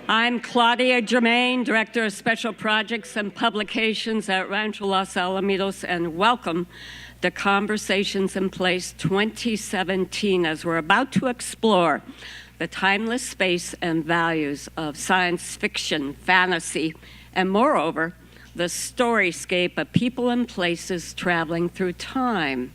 I'm Claudia Germain, Director of Special Projects and Publications at Rancho Los Alamitos, and welcome to Conversations in Place 2017 as we're about to explore the timeless space and values of science fiction, fantasy, and moreover, the storyscape of people and places traveling through time.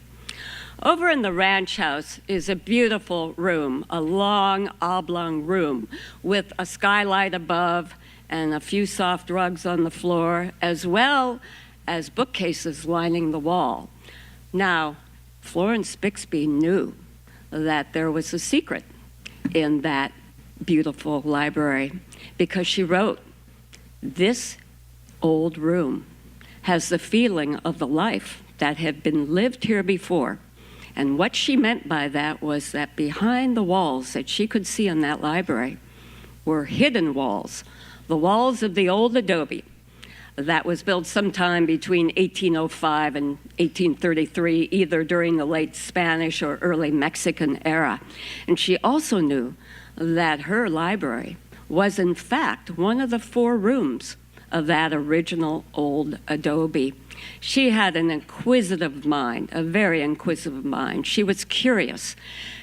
Over in the ranch house is a beautiful room, a long oblong room with a skylight above and a few soft rugs on the floor, as well as bookcases lining the wall. Now, Florence Bixby knew that there was a secret in that beautiful library because she wrote, "This old room has the feeling of the life that had been lived here before." And what she meant by that was that behind the walls that she could see in that library were hidden walls, the walls of the old adobe that was built sometime between 1805 and 1833, either during the late Spanish or early Mexican era. And she also knew that her library was in fact one of the 4 rooms of that original old adobe. She had an inquisitive mind, a very inquisitive mind. She was curious.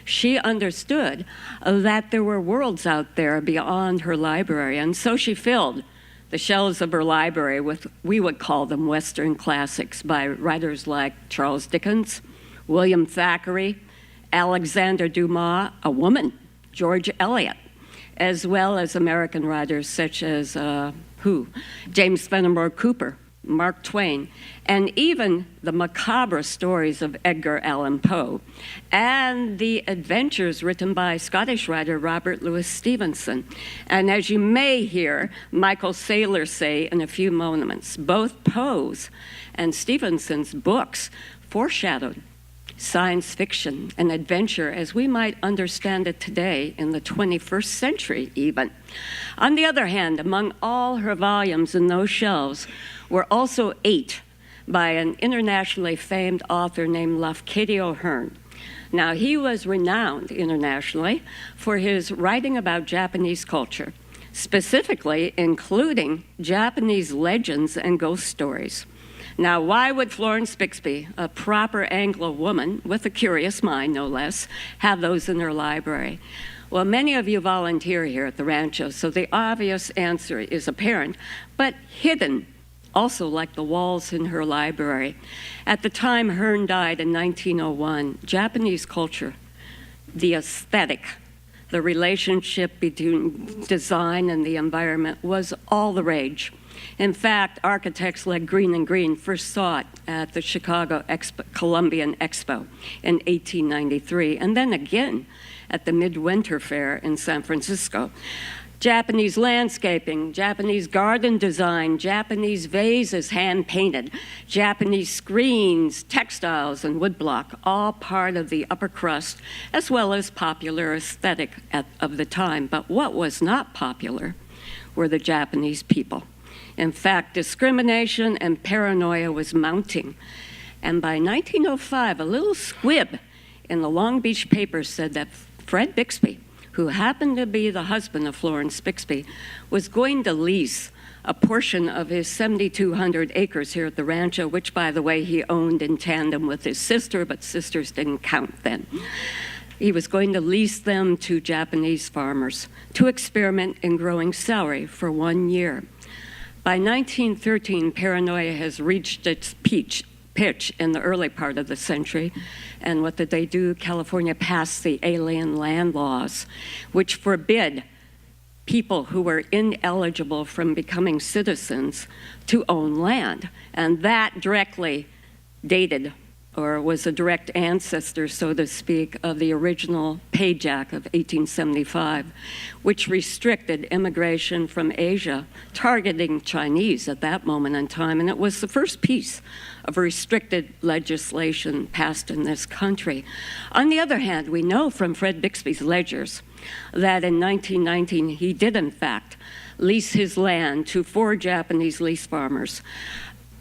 She understood that there were worlds out there beyond her library, and so she filled the shelves of her library with, we would call them Western classics by writers like Charles Dickens, William Thackeray, Alexander Dumas, a woman, George Eliot, as well as American writers such as James Fenimore Cooper, Mark Twain, and even the macabre stories of Edgar Allan Poe, and the adventures written by Scottish writer Robert Louis Stevenson. And as you may hear Michael Saylor say in a few moments, both Poe's and Stevenson's books foreshadowed science fiction and adventure as we might understand it today in the 21st century even. On the other hand, among all her volumes in those shelves were also 8 by an internationally famed author named Lafcadio Hearn. Now, he was renowned internationally for his writing about Japanese culture, specifically including Japanese legends and ghost stories. Now, why would Florence Bixby, a proper Anglo woman with a curious mind, no less, have those in her library? Well, many of you volunteer here at the Rancho, so the obvious answer is apparent, but hidden, also like the walls in her library. At the time Hearn died in 1901, Japanese culture, the aesthetic, the relationship between design and the environment was all the rage. In fact, architects like Green and Green first saw it at the Chicago Columbian Expo in 1893, and then again at the Midwinter Fair in San Francisco. Japanese landscaping, Japanese garden design, Japanese vases hand-painted, Japanese screens, textiles, and woodblock, all part of the upper crust, as well as popular aesthetic of the time. But what was not popular were the Japanese people. In fact, discrimination and paranoia was mounting. And by 1905, a little squib in the Long Beach paper said that Fred Bixby, who happened to be the husband of Florence Bixby, was going to lease a portion of his 7,200 acres here at the Rancho, which, by the way, he owned in tandem with his sister, but sisters didn't count then. He was going to lease them to Japanese farmers to experiment in growing celery for 1 year. By 1913, paranoia has reached its pitch in the early part of the century. And what did they do? California passed the alien land laws, which forbid people who were ineligible from becoming citizens to own land. And that directly dated, or was a direct ancestor, so to speak, of the original Page Act of 1875, which restricted immigration from Asia, targeting Chinese at that moment in time. And it was the first piece of restricted legislation passed in this country. On the other hand, we know from Fred Bixby's ledgers that in 1919, he did in fact lease his land to 4 Japanese lease farmers,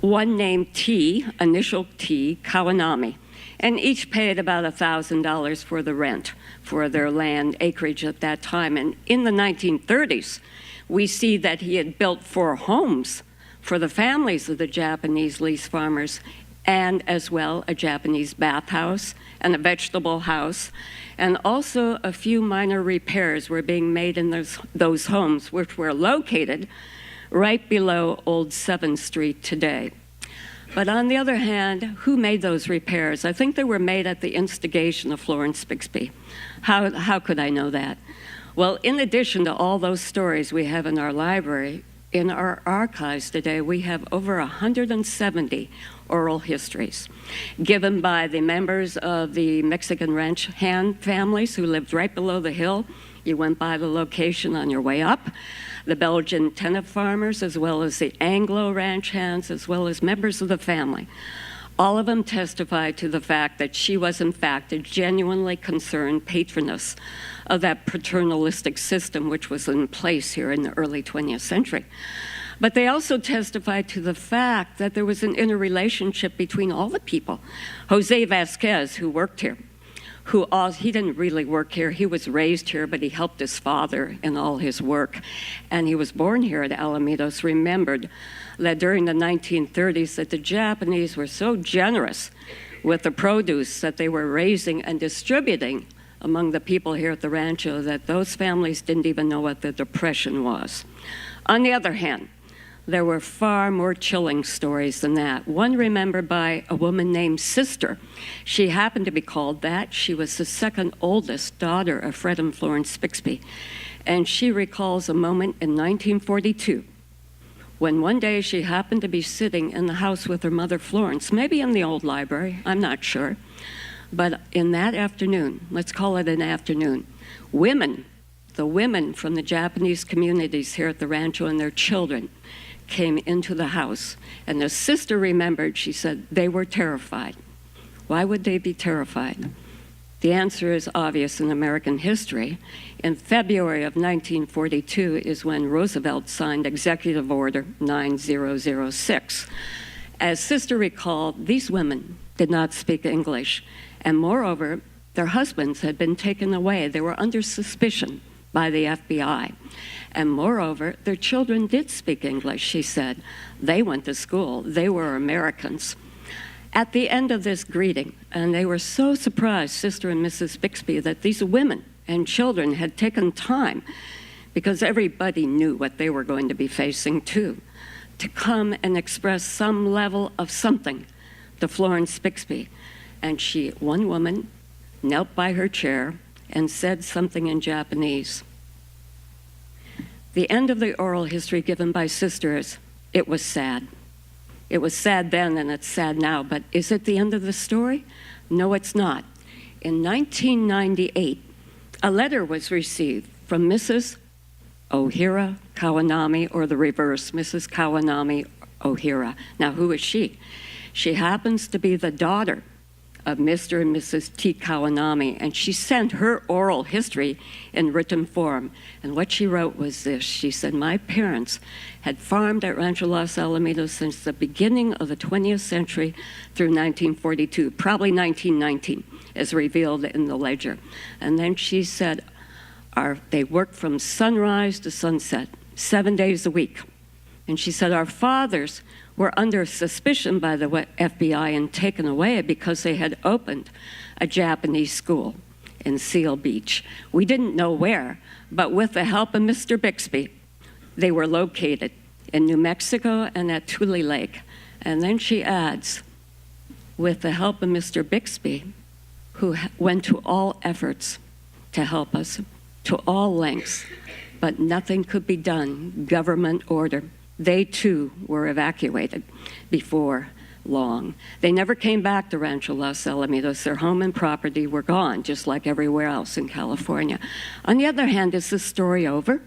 one named T, initial T, Kawanami, and each paid about $1,000 for the rent for their land acreage at that time. And in the 1930s, we see that he had built 4 homes for the families of the Japanese lease farmers, and as well a Japanese bathhouse and a vegetable house. And also a few minor repairs were being made in those homes, which were located right below Old 7th Street today. But on the other hand, who made those repairs? I think they were made at the instigation of Florence Bixby. How could I know that? Well, in addition to all those stories we have in our library, in our archives today, we have over 170 oral histories given by the members of the Mexican ranch hand families who lived right below the hill. You went by the location on your way up. The Belgian tenant farmers, as well as the Anglo ranch hands, as well as members of the family. All of them testified to the fact that she was, in fact, a genuinely concerned patroness of that paternalistic system which was in place here in the early 20th century. But they also testified to the fact that there was an interrelationship between all the people. Jose Vasquez, who worked here, he didn't really work here. He was raised here, but he helped his father in all his work. And he was born here at Alamitos, remembered that during the 1930s that the Japanese were so generous with the produce that they were raising and distributing among the people here at the rancho that those families didn't even know what the Depression was. On the other hand, there were far more chilling stories than that. One remembered by a woman named Sister. She happened to be called that. She was the second oldest daughter of Fred and Florence Bixby. And she recalls a moment in 1942 when one day she happened to be sitting in the house with her mother Florence, maybe in the old library, I'm not sure. But in that afternoon, let's call it an afternoon, the women from the Japanese communities here at the rancho and their children came into the house. And the sister remembered, she said, they were terrified. Why would they be terrified? The answer is obvious in American history. In February of 1942 is when Roosevelt signed Executive Order 9006. As Sister recalled, these women did not speak English. And moreover, their husbands had been taken away. They were under suspicion by the FBI. And moreover, their children did speak English, she said. They went to school. They were Americans. At the end of this greeting, and they were so surprised, Sister and Mrs. Bixby, that these women and children had taken time, because everybody knew what they were going to be facing too, to come and express some level of something to Florence Bixby. And one woman, knelt by her chair and said something in Japanese. The end of the oral history given by Sister is, it was sad. It was sad then and it's sad now, but is it the end of the story? No, it's not. In 1998, a letter was received from Mrs. Ohira Kawanami, or the reverse, Mrs. Kawanami Ohira. Now, who is she? She happens to be the daughter of Mr. and Mrs. T. Kawanami, and she sent her oral history in written form. And what she wrote was this. She said, my parents had farmed at Rancho Los Alamitos since the beginning of the 20th century through 1942, probably 1919, as revealed in the ledger. And then she said, they worked from sunrise to sunset, 7 days a week. And she said, our fathers were under suspicion by the FBI and taken away because they had opened a Japanese school in Seal Beach. We didn't know where, but with the help of Mr. Bixby, they were located in New Mexico and at Tule Lake. And then she adds, with the help of Mr. Bixby, who went to all efforts to help us, to all lengths, but nothing could be done, government order. They too were evacuated before long. They never came back to Rancho Los Alamitos. Their home and property were gone, just like everywhere else in California. On the other hand, is this story over?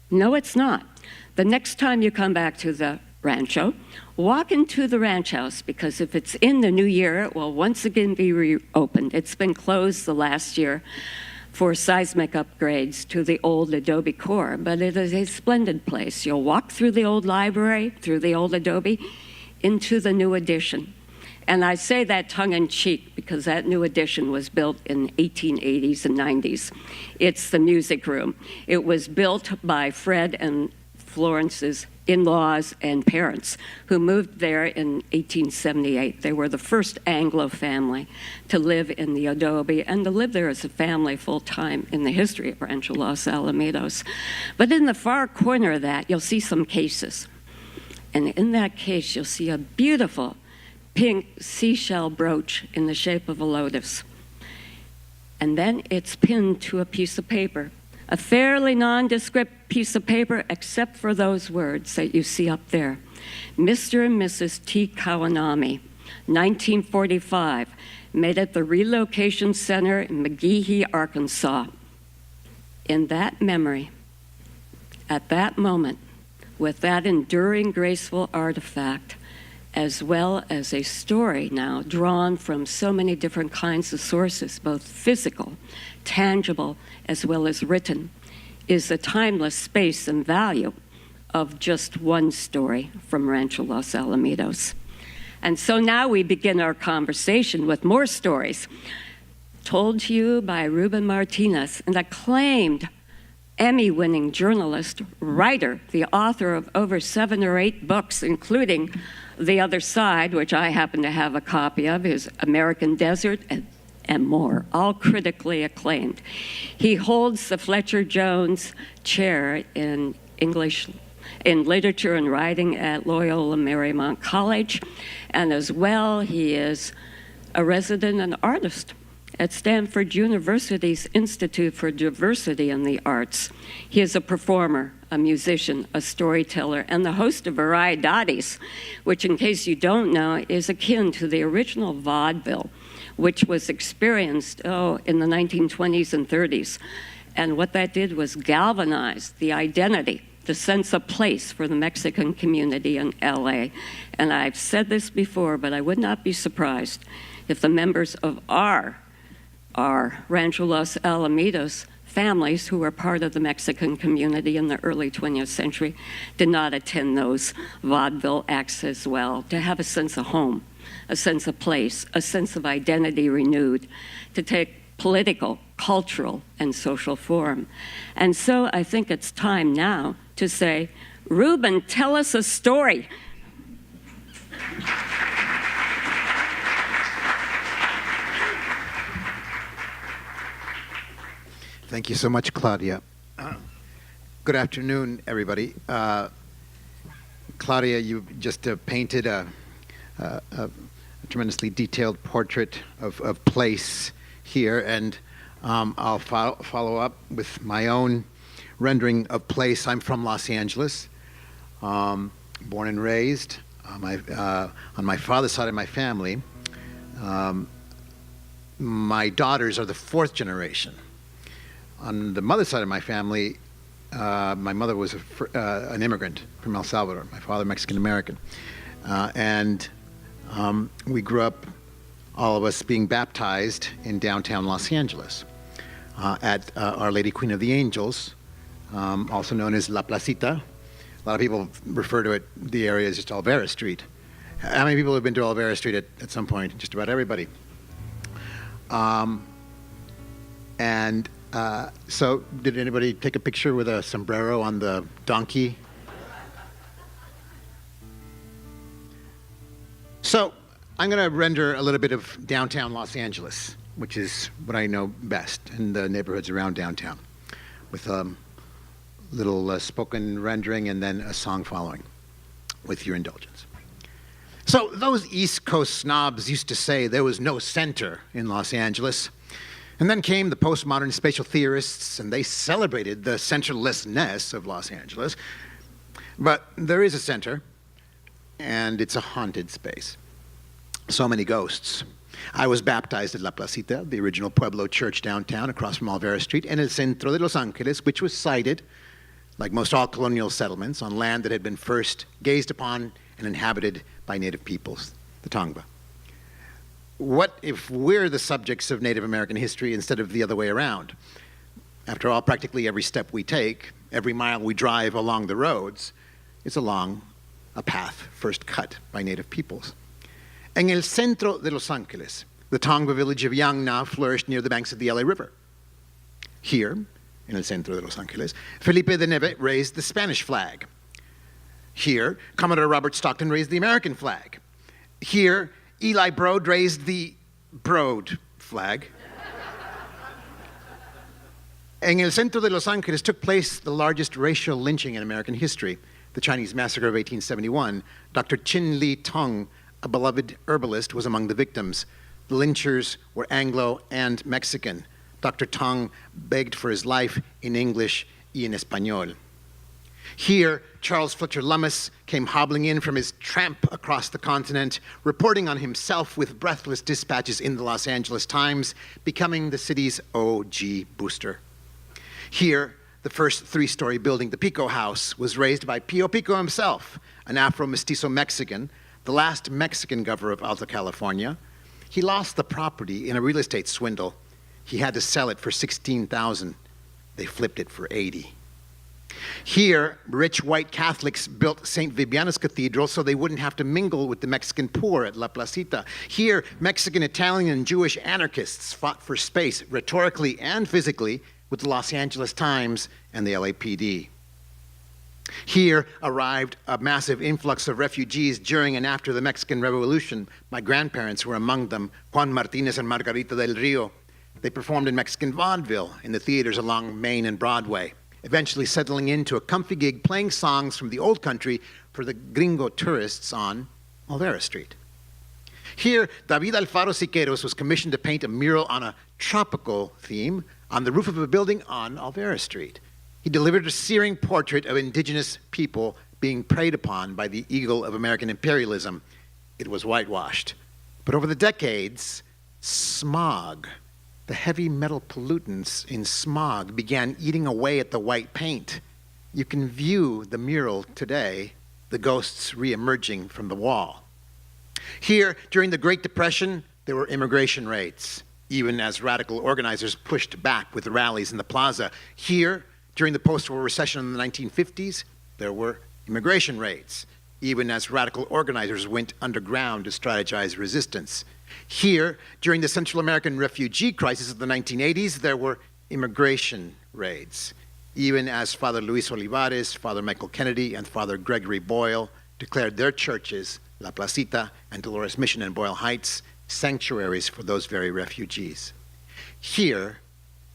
No, it's not. The next time you come back to the rancho, walk into the ranch house, because if it's in the new year, it will once again be reopened. It's been closed the last year for seismic upgrades to the old adobe core, but it is a splendid place. You'll walk through the old library, through the old adobe, into the new addition. And I say that tongue-in-cheek because that new addition was built in 1880s and 90s. It's the music room. It was built by Fred and Florence's in-laws and parents, who moved there in 1878. They were the first Anglo family to live in the adobe and to live there as a family full-time in the history of Rancho Los Alamitos. But in the far corner of that, you'll see some cases. And in that case, you'll see a beautiful pink seashell brooch in the shape of a lotus. And then it's pinned to a piece of paper, a fairly nondescript piece of paper, except for those words that you see up there. Mr. and Mrs. T. Kawanami, 1945, made at the Relocation Center in McGehee, Arkansas. In that memory, at that moment, with that enduring, graceful artifact, as well as a story now drawn from so many different kinds of sources, both physical, tangible, as well as written, is the timeless space and value of just one story from Rancho Los Alamitos. And so now we begin our conversation with more stories told to you by Ruben Martinez, an acclaimed Emmy-winning journalist, writer, the author of over 7 or 8 books, including The Other Side, which I happen to have a copy of, his American Desert, and more, all critically acclaimed. He holds the Fletcher Jones Chair in English, in Literature and Writing at Loyola Marymount College, and as well, he is a resident and artist at Stanford University's Institute for Diversity in the Arts. He is a performer, a musician, a storyteller, and the host of Variedades, which, in case you don't know, is akin to the original vaudeville, which was experienced, in the 1920s and 30s. And what that did was galvanize the identity, the sense of place for the Mexican community in LA. And I've said this before, but I would not be surprised if the members of our Rancho Los Alamitos families who were part of the Mexican community in the early 20th century did not attend those vaudeville acts as well, to have a sense of home, a sense of place, a sense of identity renewed, to take political, cultural, and social form. And so I think it's time now to say, Ruben, tell us a story. Thank you so much, Claudia. Good afternoon, everybody. Claudia, you just painted a tremendously detailed portrait of place here, and I'll follow up with my own rendering of place. I'm from Los Angeles, born and raised. On my father's side of my family, my daughters are the 4th generation. On the mother's side of my family, my mother was an immigrant from El Salvador, my father Mexican-American. And we grew up, all of us, being baptized in downtown Los Angeles at Our Lady Queen of the Angels, also known as La Placita. A lot of people refer to it, the area, as just Olvera Street. How many people have been to Olvera Street at some point? Just about everybody. So did anybody take a picture with a sombrero on the donkey? So I'm going to render a little bit of downtown Los Angeles, which is what I know best, and the neighborhoods around downtown, with a little spoken rendering and then a song following, with your indulgence. So those East Coast snobs used to say there was no center in Los Angeles. And then came the postmodern spatial theorists, and they celebrated the centerlessness of Los Angeles. But there is a center, and it's a haunted space. So many ghosts. I was baptized at La Placita, the original Pueblo church downtown across from Olvera Street, in El Centro de Los Angeles, which was sited, like most all colonial settlements, on land that had been first gazed upon and inhabited by native peoples, the Tongva. What if we're the subjects of Native American history instead of the other way around? After all, practically every step we take, every mile we drive along the roads, is along a path first cut by native peoples. En el centro de Los Angeles, the Tongva village of Yangna flourished near the banks of the LA River. Here, in el centro de Los Angeles, Felipe de Neve raised the Spanish flag, Here, Commodore Robert Stockton raised the American flag. Here, Eli Broad raised the Broad flag. En el centro de Los Angeles took place the largest racial lynching in American history, the Chinese Massacre of 1871. Dr. Chin Lee Tong, a beloved herbalist, was among the victims. The lynchers were Anglo and Mexican. Dr. Tong begged for his life in English y en español. Here, Charles Fletcher Lummis came hobbling in from his tramp across the continent, reporting on himself with breathless dispatches in the Los Angeles Times, becoming the city's OG booster. Here, the first three-story building, the Pico House, was raised by Pio Pico himself, an Afro-Mestizo Mexican, the last Mexican governor of Alta California. He lost the property in a real estate swindle. He had to sell it for $16,000. They flipped it for $80,000. Here, rich white Catholics built St. Vibiana's Cathedral so they wouldn't have to mingle with the Mexican poor at La Placita. Here, Mexican, Italian, and Jewish anarchists fought for space, rhetorically and physically, with the Los Angeles Times and the LAPD. Here arrived a massive influx of refugees during and after the Mexican Revolution. My grandparents were among them, Juan Martinez and Margarita del Rio. They performed in Mexican vaudeville in the theaters along Main and Broadway, eventually settling into a comfy gig playing songs from the old country for the gringo tourists on Olvera Street. Here, David Alfaro Siqueiros was commissioned to paint a mural on a tropical theme on the roof of a building on Olvera Street. He delivered a searing portrait of indigenous people being preyed upon by the eagle of American imperialism. It was whitewashed. But over the decades, smog, the heavy metal pollutants in smog, began eating away at the white paint. You can view the mural today, the ghosts re-emerging from the wall. Here, during the Great Depression, there were immigration raids, even as radical organizers pushed back with rallies in the plaza. Here, during the post-war recession in the 1950s, there were immigration raids, even as radical organizers went underground to strategize resistance. Here, during the Central American refugee crisis of the 1980s, there were immigration raids, even as Father Luis Olivares, Father Michael Kennedy, and Father Gregory Boyle declared their churches, La Placita and Dolores Mission in Boyle Heights, sanctuaries for those very refugees. Here,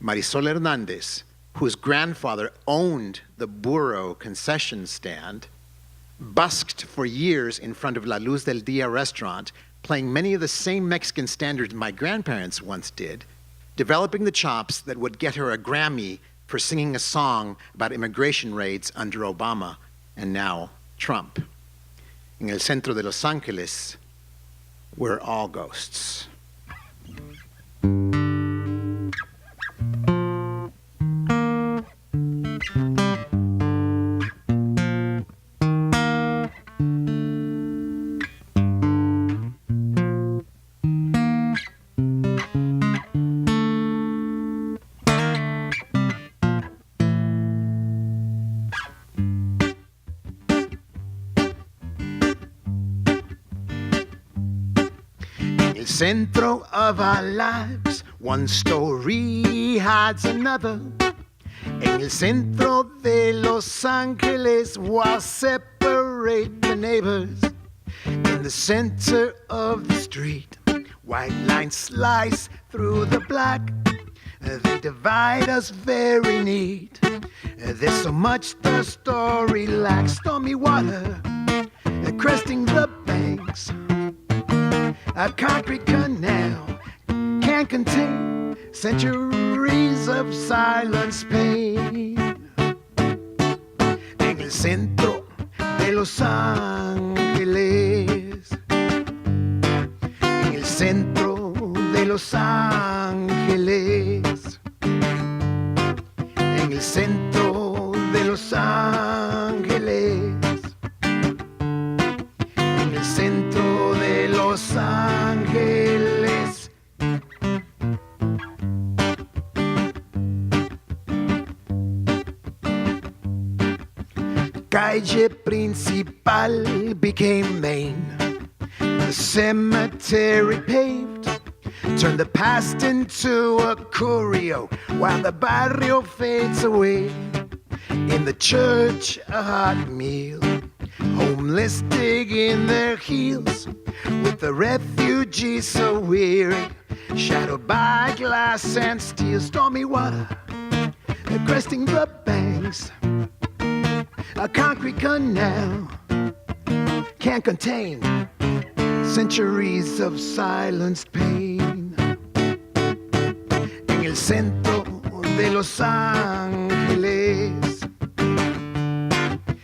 Marisol Hernandez, whose grandfather owned the Burro concession stand, busked for years in front of La Luz del Dia restaurant, playing many of the same Mexican standards my grandparents once did, developing the chops that would get her a Grammy for singing a song about immigration raids under Obama and now Trump. In el centro de Los Angeles, we're all ghosts. Centro of our lives, one story hides another. En el centro de Los Angeles, walls separate the neighbors. In the center of the street, white lines slice through the black. They divide us very neat. There's so much the story lacks. Stormy water cresting the banks. A concrete canal can't contain centuries of silence pain. En el centro de Los Ángeles, en el centro de Los Ángeles, en el centro de Los Ángeles, en el centro de Los Ángeles. Calle principal became main. The cemetery paved turned the past into a curio while the barrio fades away. In the church, a hot meal homeless digging their heels, with the refugees so weary, shadowed by glass and steel. Stormy water cresting the banks, a concrete canal can't contain centuries of silenced pain. En el centro de Los Ángeles,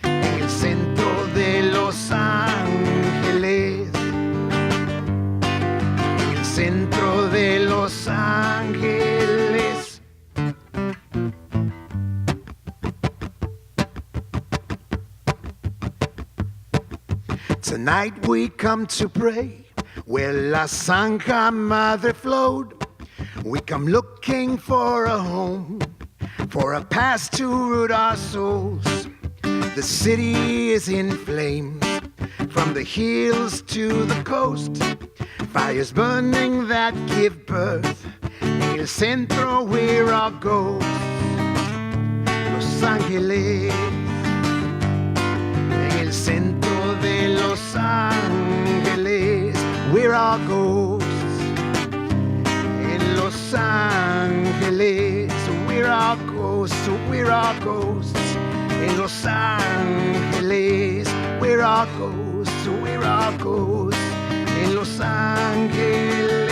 en el centro de Los Ángeles, en el centro de Los Ángeles. Tonight we come to pray where La Zanja Madre flowed. We come looking for a home, for a past to root our souls. The city is in flames, from the hills to the coast. Fires burning that give birth. En el centro we're all ghosts. Los Ángeles. En el centro de Los Ángeles, we're all ghosts. In Los Angeles, we're all ghosts, we're all ghosts. In Los Angeles, we're all ghosts, we're all ghosts. In Los Angeles.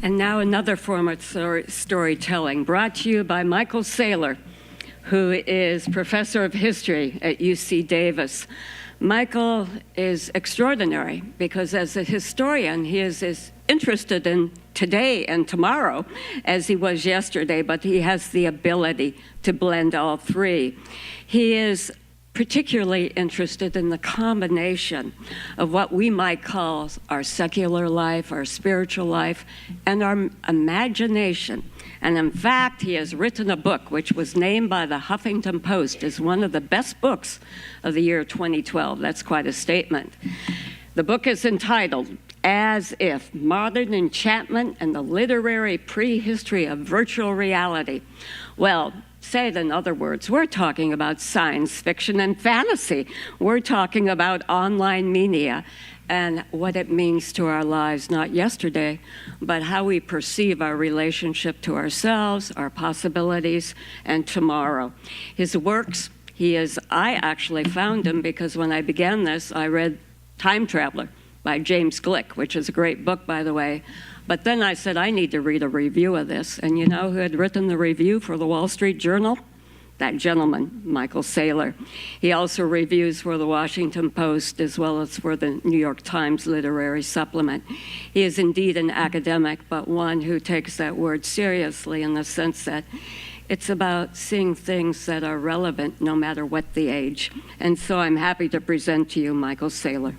And now another form of storytelling, brought to you by Michael Saylor, who is professor of history at UC Davis. Michael is extraordinary because as a historian, he is as interested in today and tomorrow as he was yesterday, but he has the ability to blend all three. He is particularly interested in the combination of what we might call our secular life, our spiritual life, and our imagination. And in fact, he has written a book which was named by the Huffington Post as one of the best books of the year 2012. That's quite a statement. The book is entitled As If: Modern Enchantment and the Literary Prehistory of Virtual Reality. Well, say it in other words, we're talking about science fiction and fantasy. We're talking about online media and what it means to our lives, not yesterday, but how we perceive our relationship to ourselves, our possibilities, and tomorrow. His works, I actually found him because when I began this, I read Time Traveler by James Gleick, which is a great book, by the way. But then I said, I need to read a review of this. And you know who had written the review for the Wall Street Journal? That gentleman, Michael Saylor. He also reviews for the Washington Post as well as for the New York Times Literary Supplement. He is indeed an academic, but one who takes that word seriously in the sense that it's about seeing things that are relevant no matter what the age. And so I'm happy to present to you Michael Saylor.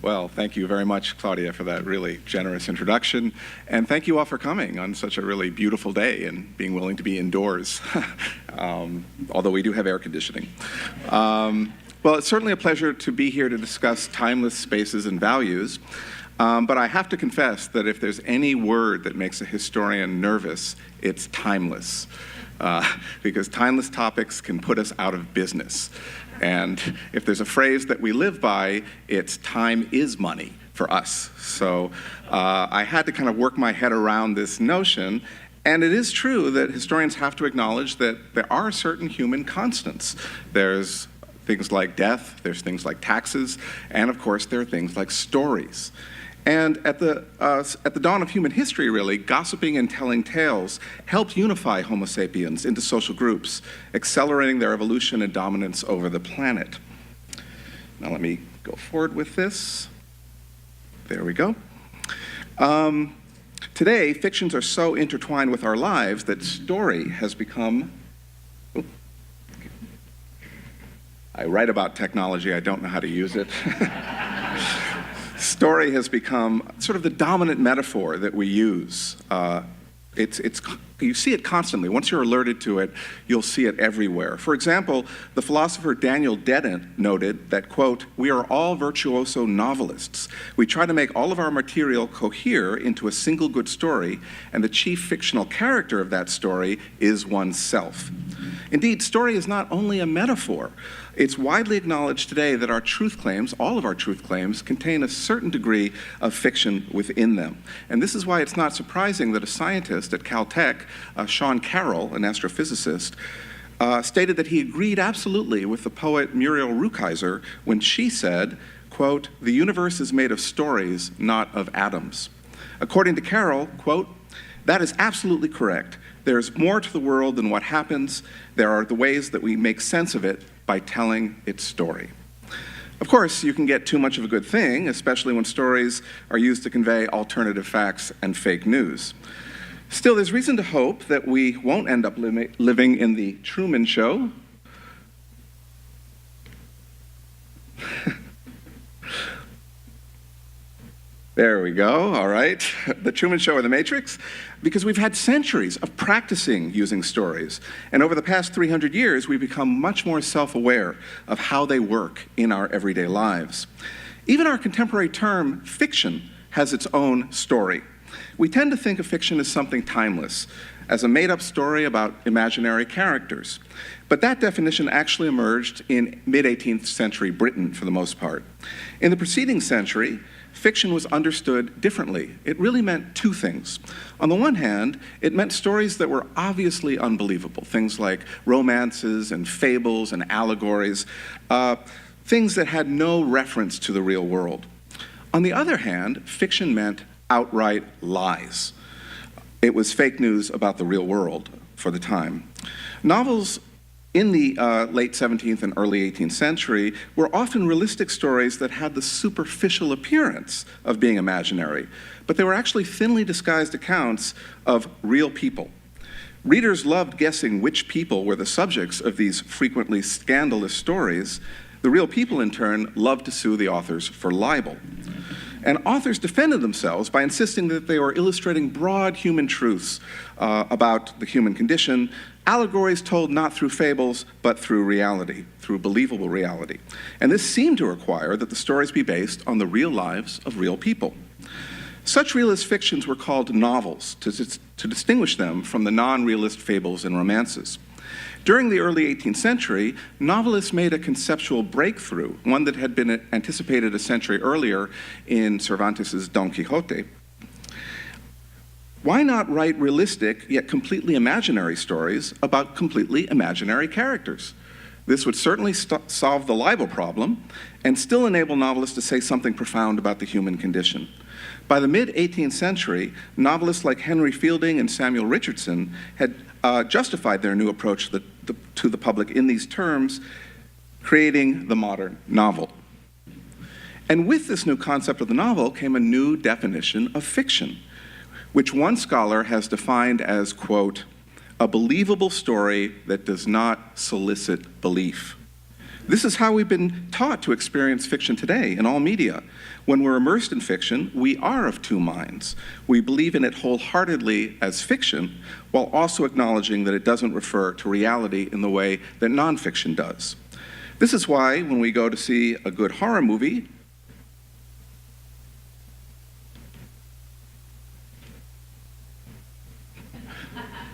Well, thank you very much, Claudia, for that really generous introduction. And thank you all for coming on such a really beautiful day and being willing to be indoors, although we do have air conditioning. Well, it's certainly a pleasure to be here to discuss timeless spaces and values. But I have to confess that if there's any word that makes a historian nervous, it's timeless. Because timeless topics can put us out of business. And if there's a phrase that we live by, it's time is money for us. So I had to kind of work my head around this notion. And it is true that historians have to acknowledge that there are certain human constants. There's things like death, there's things like taxes, and of course there are things like stories. And at the dawn of human history, really, gossiping and telling tales helped unify Homo sapiens into social groups, accelerating their evolution and dominance over the planet. Now let me go forward with this. There we go. Today, fictions are so intertwined with our lives that story has become I write about technology, I don't know how to use it. Story has become sort of the dominant metaphor that we use. You see it constantly. Once you're alerted to it, you'll see it everywhere. For example, the philosopher Daniel Dennett noted that, quote, "We are all virtuoso novelists. We try to make all of our material cohere into a single good story, and the chief fictional character of that story is oneself." Indeed, story is not only a metaphor. It's widely acknowledged today that our truth claims, all of our truth claims, contain a certain degree of fiction within them. And this is why it's not surprising that a scientist at Caltech, Sean Carroll, an astrophysicist, stated that he agreed absolutely with the poet Muriel Rukeyser when she said, quote, "The universe is made of stories, not of atoms." According to Carroll, quote, "That is absolutely correct. There's more to the world than what happens. There are the ways that we make sense of it by telling its story." Of course, you can get too much of a good thing, especially when stories are used to convey alternative facts and fake news. Still, there's reason to hope that we won't end up living in the Truman Show. There we go, all right. The Truman Show or The Matrix, because we've had centuries of practicing using stories. And over the past 300 years, we've become much more self-aware of how they work in our everyday lives. Even our contemporary term, fiction, has its own story. We tend to think of fiction as something timeless, as a made-up story about imaginary characters. But that definition actually emerged in mid-18th century Britain, for the most part. In the preceding century, fiction was understood differently. It really meant two things. On the one hand, it meant stories that were obviously unbelievable, things like romances and fables and allegories, things that had no reference to the real world. On the other hand, fiction meant outright lies. It was fake news about the real world for the time. Novels in the late 17th and early 18th century were often realistic stories that had the superficial appearance of being imaginary, but they were actually thinly disguised accounts of real people. Readers loved guessing which people were the subjects of these frequently scandalous stories. The real people, in turn, loved to sue the authors for libel. And authors defended themselves by insisting that they were illustrating broad human truths about the human condition, allegories told not through fables, but through reality, through believable reality. And this seemed to require that the stories be based on the real lives of real people. Such realist fictions were called novels to distinguish them from the non-realist fables and romances. During the early 18th century, novelists made a conceptual breakthrough, one that had been anticipated a century earlier in Cervantes' Don Quixote. Why not write realistic, yet completely imaginary stories about completely imaginary characters? This would certainly solve the libel problem and still enable novelists to say something profound about the human condition. By the mid-18th century, novelists like Henry Fielding and Samuel Richardson had justified their new approach to the public in these terms, creating the modern novel. And with this new concept of the novel came a new definition of fiction, which one scholar has defined as, quote, "a believable story that does not solicit belief." This is how we've been taught to experience fiction today in all media. When we're immersed in fiction, we are of two minds. We believe in it wholeheartedly as fiction, while also acknowledging that it doesn't refer to reality in the way that nonfiction does. This is why when we go to see a good horror movie,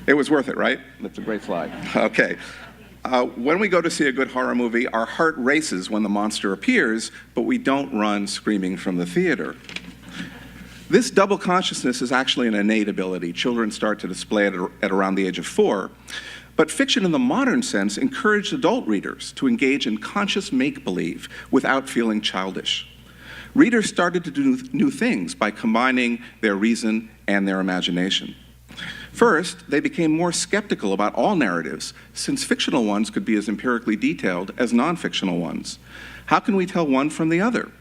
it was worth it, right? That's a great slide. Okay. When we go to see a good horror movie, our heart races when the monster appears, but we don't run screaming from the theater. This double consciousness is actually an innate ability. Children start to display it at around the age of 4. But fiction in the modern sense encouraged adult readers to engage in conscious make-believe without feeling childish. Readers started to do new things by combining their reason and their imagination. First, they became more skeptical about all narratives, since fictional ones could be as empirically detailed as non-fictional ones. How can we tell one from the other?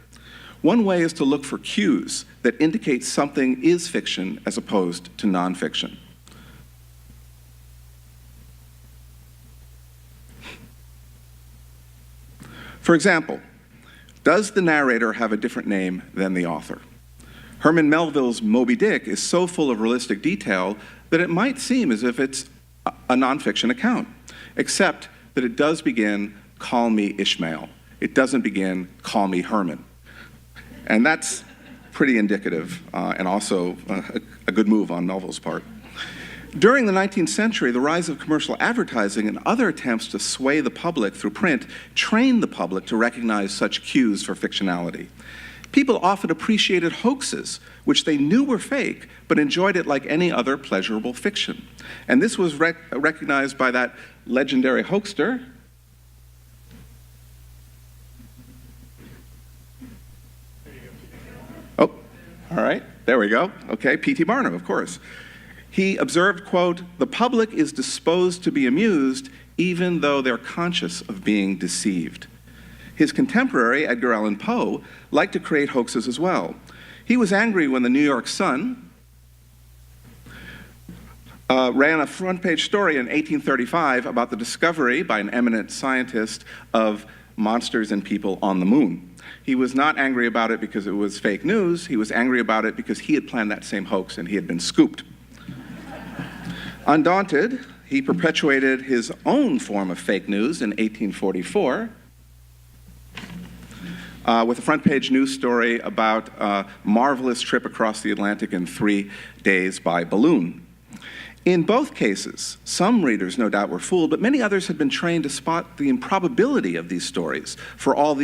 One way is to look for cues that indicate something is fiction as opposed to non-fiction. For example, does the narrator have a different name than the author? Herman Melville's Moby Dick is so full of realistic detail that it might seem as if it's a nonfiction account, except that it does begin, "Call me Ishmael." It doesn't begin, "Call me Herman." And that's pretty indicative and also a good move on Melville's part. During the 19th century, the rise of commercial advertising and other attempts to sway the public through print trained the public to recognize such cues for fictionality. People often appreciated hoaxes, which they knew were fake, but enjoyed it like any other pleasurable fiction. And this was recognized by that legendary hoaxster, oh, all right, there we go. Okay, P.T. Barnum, of course. He observed, quote, "The public is disposed to be amused even though they're conscious of being deceived." His contemporary, Edgar Allan Poe, liked to create hoaxes as well. He was angry when the New York Sun ran a front-page story in 1835 about the discovery by an eminent scientist of monsters and people on the moon. He was not angry about it because it was fake news. He was angry about it because he had planned that same hoax and he had been scooped. Undaunted, he perpetuated his own form of fake news in 1844 with a front-page news story about a marvelous trip across the Atlantic in 3 days by balloon. In both cases, some readers no doubt were fooled, but many others had been trained to spot the improbability of these stories for all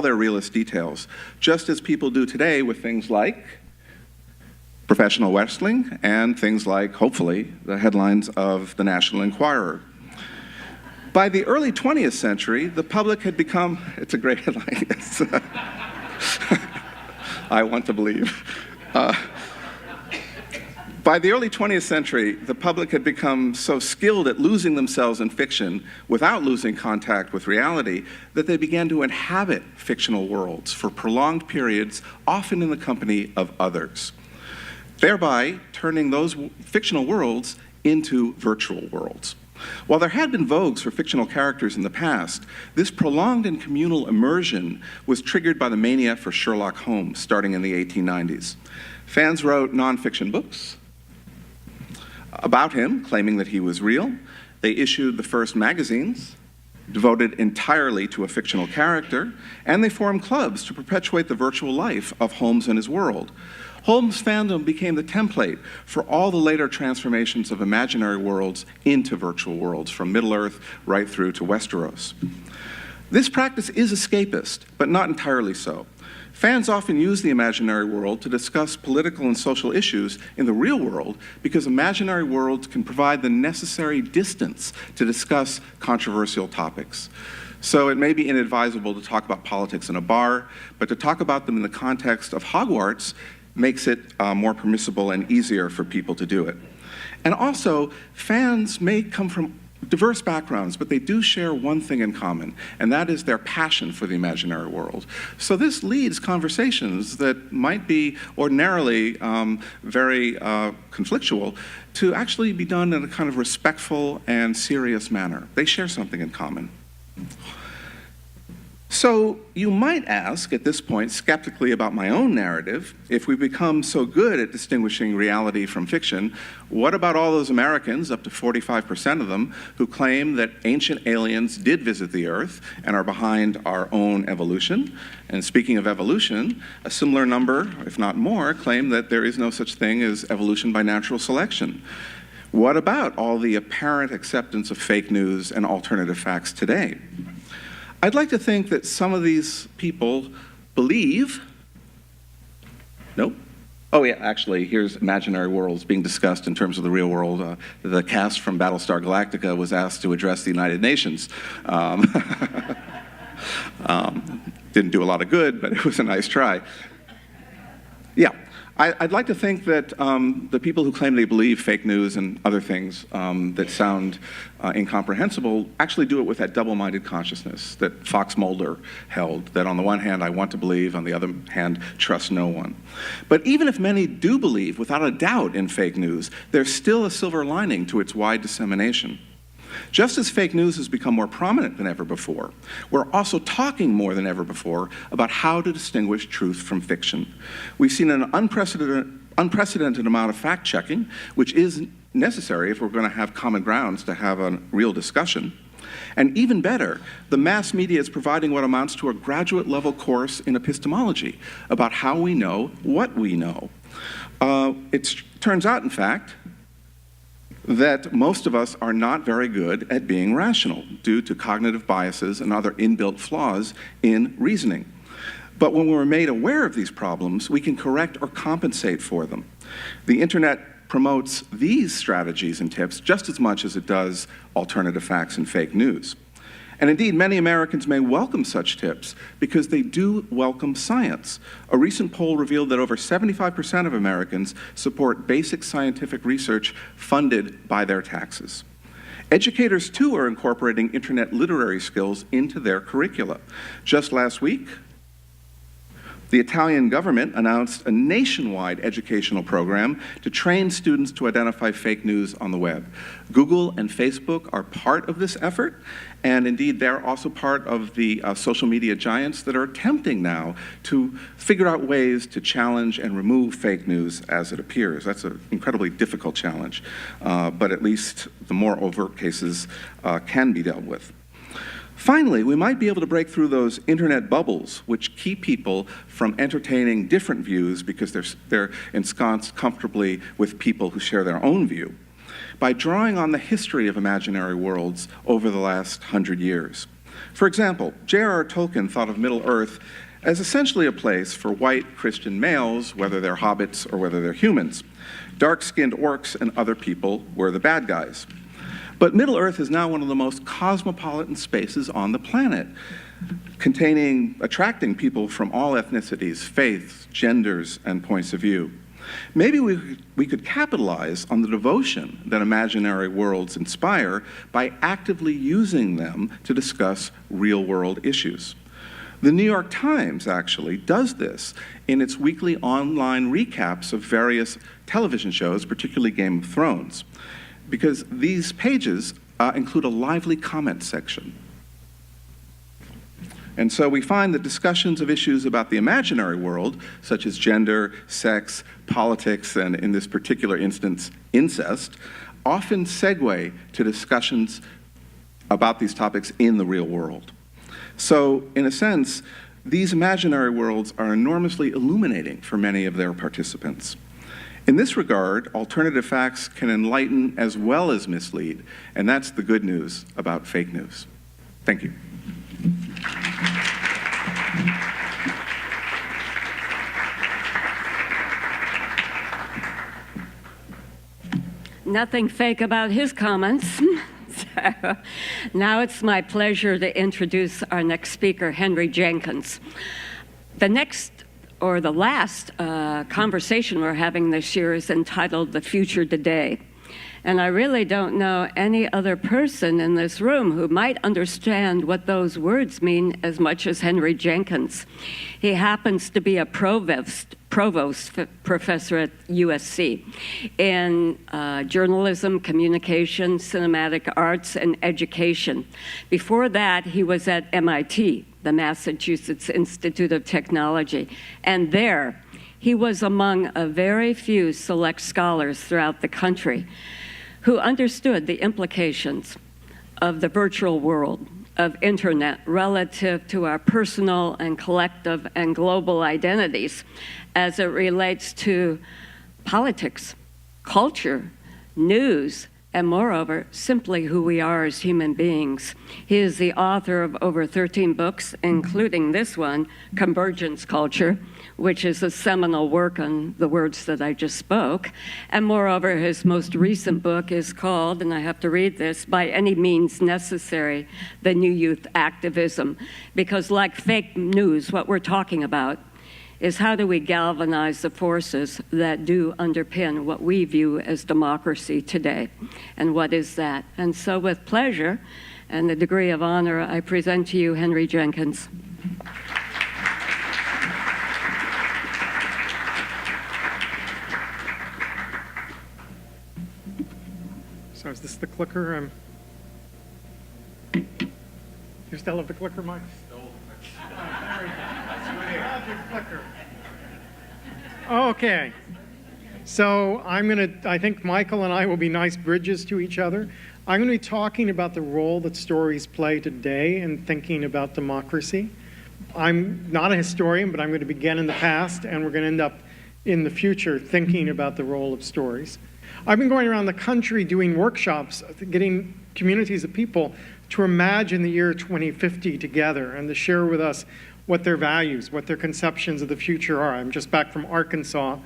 their realist details, just as people do today with things like professional wrestling and things like, hopefully, the headlines of the National Enquirer. By the early 20th century, the public had become, it's a great headline, yes. I want to believe. By the early 20th century, the public had become so skilled at losing themselves in fiction without losing contact with reality that they began to inhabit fictional worlds for prolonged periods, often in the company of others, thereby turning those fictional worlds into virtual worlds. While there had been vogues for fictional characters in the past, this prolonged and communal immersion was triggered by the mania for Sherlock Holmes, starting in the 1890s. Fans wrote nonfiction books about him, claiming that he was real. They issued the first magazines devoted entirely to a fictional character, and they formed clubs to perpetuate the virtual life of Holmes and his world. Holmes fandom became the template for all the later transformations of imaginary worlds into virtual worlds, from Middle-earth right through to Westeros. This practice is escapist, but not entirely so. Fans often use the imaginary world to discuss political and social issues in the real world because imaginary worlds can provide the necessary distance to discuss controversial topics. So it may be inadvisable to talk about politics in a bar, but to talk about them in the context of Hogwarts makes it more permissible and easier for people to do it. And also, fans may come from diverse backgrounds, but they do share one thing in common, and that is their passion for the imaginary world. So this leads conversations that might be ordinarily very conflictual to actually be done in a kind of respectful and serious manner. They share something in common. So you might ask, at this point, skeptically about my own narrative, if we become so good at distinguishing reality from fiction, what about all those Americans, up to 45% of them, who claim that ancient aliens did visit the Earth and are behind our own evolution? And speaking of evolution, a similar number, if not more, claim that there is no such thing as evolution by natural selection. What about all the apparent acceptance of fake news and alternative facts today? I'd like to think that some of these people believe, nope. Oh yeah, actually, here's imaginary worlds being discussed in terms of the real world. The cast from Battlestar Galactica was asked to address the United Nations. Didn't do a lot of good, but it was a nice try. Yeah. I'd like to think that the people who claim they believe fake news and other things that sound incomprehensible actually do it with that double-minded consciousness that Fox Mulder held, that on the one hand I want to believe, on the other hand trust no one. But even if many do believe without a doubt in fake news, there's still a silver lining to its wide dissemination. Just as fake news has become more prominent than ever before, we're also talking more than ever before about how to distinguish truth from fiction. We've seen an unprecedented amount of fact-checking, which is necessary if we're going to have common grounds to have a real discussion. And even better, the mass media is providing what amounts to a graduate-level course in epistemology about how we know what we know. It turns out, in fact, that most of us are not very good at being rational due to cognitive biases and other inbuilt flaws in reasoning. But when we're made aware of these problems, we can correct or compensate for them. The internet promotes these strategies and tips just as much as it does alternative facts and fake news. And indeed, many Americans may welcome such tips because they do welcome science. A recent poll revealed that over 75% of Americans support basic scientific research funded by their taxes. Educators, too, are incorporating internet literary skills into their curricula. Just last week, the Italian government announced a nationwide educational program to train students to identify fake news on the web. Google and Facebook are part of this effort, and indeed they're also part of the social media giants that are attempting now to figure out ways to challenge and remove fake news as it appears. That's an incredibly difficult challenge, but at least the more overt cases can be dealt with. Finally, we might be able to break through those internet bubbles which keep people from entertaining different views because they're ensconced comfortably with people who share their own view, by drawing on the history of imaginary worlds over the last 100 years. For example, J.R.R. Tolkien thought of Middle-earth as essentially a place for white Christian males, whether they're hobbits or whether they're humans. Dark-skinned orcs and other people were the bad guys. But Middle-earth is now one of the most cosmopolitan spaces on the planet, attracting people from all ethnicities, faiths, genders, and points of view. Maybe we could capitalize on the devotion that imaginary worlds inspire by actively using them to discuss real-world issues. The New York Times actually does this in its weekly online recaps of various television shows, particularly Game of Thrones, because these pages include a lively comment section. And so we find that discussions of issues about the imaginary world, such as gender, sex, politics, and in this particular instance, incest, often segue to discussions about these topics in the real world. So, in a sense, these imaginary worlds are enormously illuminating for many of their participants. In this regard, alternative facts can enlighten as well as mislead, and that's the good news about fake news. Thank you. Nothing fake about his comments. So, now it's my pleasure to introduce our next speaker, Henry Jenkins. The last conversation we're having this year is entitled The Future Today. And I really don't know any other person in this room who might understand what those words mean as much as Henry Jenkins. He happens to be a provost professor at USC in journalism, communication, cinematic arts, and education. Before that, he was at MIT, the Massachusetts Institute of Technology, and there he was among a very few select scholars throughout the country who understood the implications of the virtual world, of internet, relative to our personal and collective and global identities as it relates to politics, culture, news, and moreover, simply who we are as human beings. He is the author of over 13 books, including this one, Convergence Culture, which is a seminal work on the words that I just spoke. And moreover, his most recent book is called, and I have to read this, By Any Means Necessary, The New Youth Activism. Because like fake news, what we're talking about is how do we galvanize the forces that do underpin what we view as democracy today, and what is that? And so with pleasure and a degree of honor, I present to you Henry Jenkins. So is this the clicker? You still have the clicker, Mike? Magic clicker. Okay. So I think Michael and I will be nice bridges to each other. I'm going to be talking about the role that stories play today in thinking about democracy. I'm not a historian, but I'm going to begin in the past, and we're going to end up in the future thinking about the role of stories. I've been going around the country doing workshops, getting communities of people to imagine the year 2050 together and to share with us what their values, what their conceptions of the future are. I'm just back from Arkansas,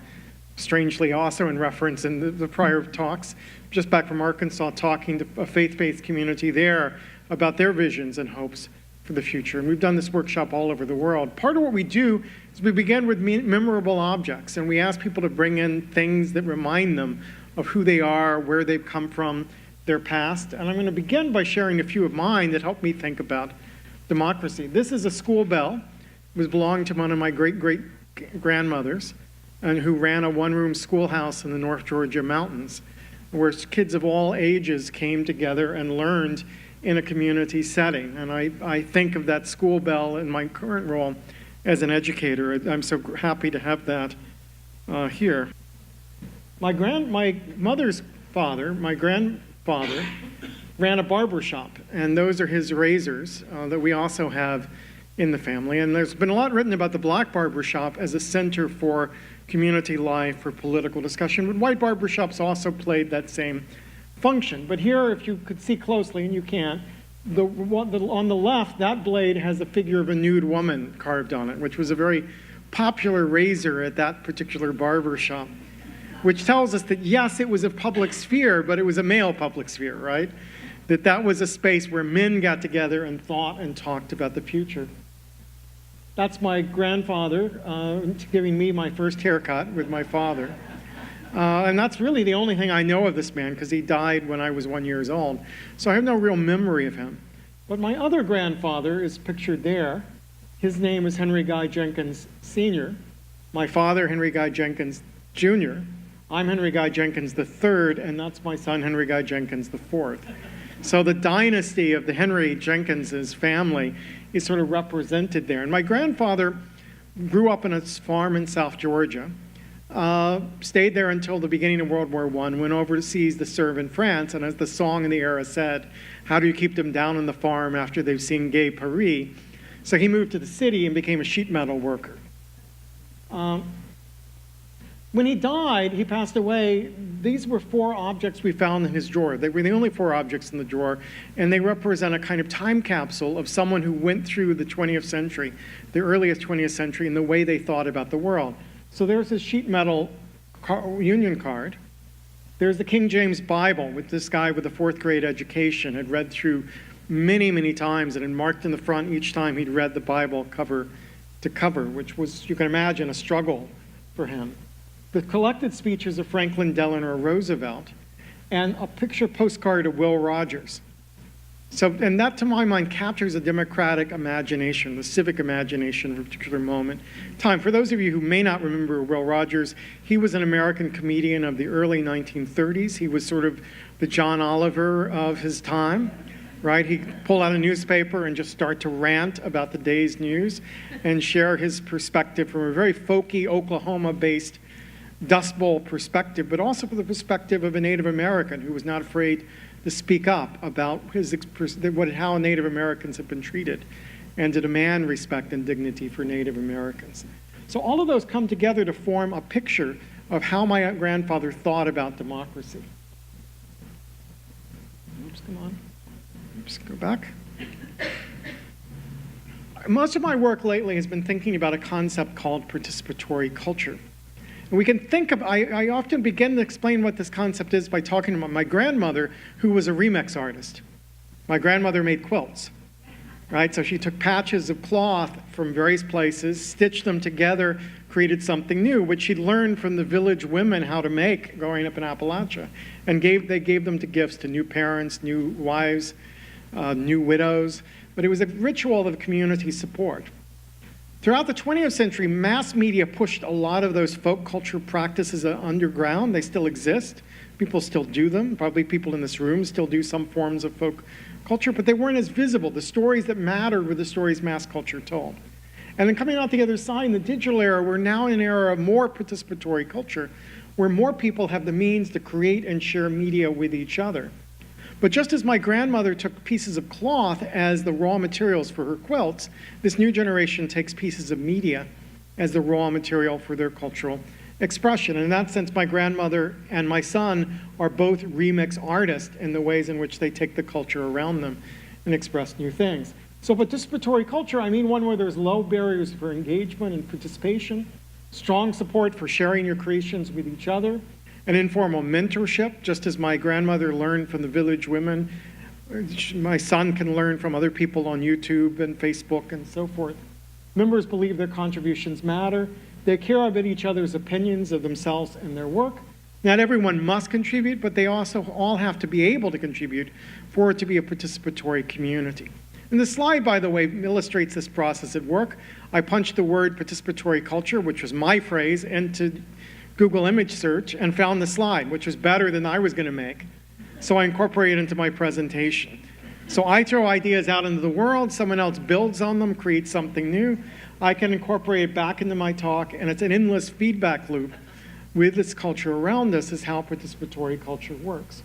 strangely also in reference in the prior talks, just back from Arkansas talking to a faith-based community there about their visions and hopes for the future. And we've done this workshop all over the world. Part of what we do is we begin with memorable objects, and we ask people to bring in things that remind them of who they are, where they've come from, their past. And I'm going to begin by sharing a few of mine that help me think about democracy. This is a school bell. It was belonged to one of my great-great-grandmothers, and who ran a one-room schoolhouse in the North Georgia mountains, where kids of all ages came together and learned in a community setting. And I think of that school bell in my current role as an educator. I'm so happy to have that here. My mother's father, my grandfather, ran a barber shop, and those are his razors that we also have in the family. And there's been a lot written about the black barber shop as a center for community life, for political discussion, but white barber shops also played that same function. But here, if you could see closely, and you can't, on the left, that blade has a figure of a nude woman carved on it, which was a very popular razor at that particular barber shop, which tells us that, yes, it was a public sphere, but it was a male public sphere, right? That was a space where men got together and thought and talked about the future. That's my grandfather giving me my first haircut with my father. And that's really the only thing I know of this man, because he died when I was 1 year old. So I have no real memory of him. But my other grandfather is pictured there. His name is Henry Guy Jenkins Sr. My father, Henry Guy Jenkins Jr. I'm Henry Guy Jenkins III, and that's my son, Henry Guy Jenkins IV. So the dynasty of the Henry Jenkins's family is sort of represented there. And my grandfather grew up in a farm in South Georgia, stayed there until the beginning of World War I, went overseas to serve in France, and as the song in the era said, how do you keep them down on the farm after they've seen Gay Paris? So he moved to the city and became a sheet metal worker. When he died, he passed away. These were 4 objects we found in his drawer. They were the only 4 objects in the drawer, and they represent a kind of time capsule of someone who went through the 20th century, the earliest 20th century, and the way they thought about the world. So there's his sheet metal Union card. There's the King James Bible, with this guy with a 4th grade education had read through many, many times and had marked in the front each time he'd read the Bible cover to cover, which was, you can imagine, a struggle for him. The collected speeches of Franklin Delano Roosevelt, and a picture postcard of Will Rogers. And that, to my mind, captures a democratic imagination, the civic imagination of a particular moment in time. For those of you who may not remember Will Rogers, he was an American comedian of the early 1930s. He was sort of the John Oliver of his time, right? He'd pull out a newspaper and just start to rant about the day's news and share his perspective from a very folky, Oklahoma-based Dust Bowl perspective, but also from the perspective of a Native American who was not afraid to speak up about how Native Americans have been treated and to demand respect and dignity for Native Americans. So all of those come together to form a picture of how my grandfather thought about democracy. Oops, come on. Oops, go back. Most of my work lately has been thinking about a concept called participatory culture. And we can think of, I often begin to explain what this concept is by talking about my grandmother, who was a remix artist. My grandmother made quilts, right? So she took patches of cloth from various places, stitched them together, created something new, which she'd learned from the village women how to make growing up in Appalachia. And they gave them to gifts to new parents, new wives, new widows. But it was a ritual of community support. Throughout the 20th century, mass media pushed a lot of those folk culture practices underground. They still exist, People still do them. Probably people in this room still do some forms of folk culture, but they weren't as visible. The stories that mattered were the stories mass culture told. And then coming out the other side, in the digital era, we're now in an era of more participatory culture, where more people have the means to create and share media with each other. But just as my grandmother took pieces of cloth as the raw materials for her quilts, this new generation takes pieces of media as the raw material for their cultural expression. And in that sense, my grandmother and my son are both remix artists in the ways in which they take the culture around them and express new things. So participatory culture, I mean one where there's low barriers for engagement and participation, strong support for sharing your creations with each other, an informal mentorship, just as my grandmother learned from the village women, my son can learn from other people on YouTube and Facebook and so forth. Members believe their contributions matter. They care about each other's opinions of themselves and their work. Not everyone must contribute, but they also all have to be able to contribute for it to be a participatory community. And the slide, by the way, illustrates this process at work. I punched the word participatory culture, which was my phrase, into Google image search and found the slide, which was better than I was going to make. So I incorporated it into my presentation. So I throw ideas out into the world, someone else builds on them, creates something new. I can incorporate it back into my talk, and it's an endless feedback loop with this culture around us is how participatory culture works.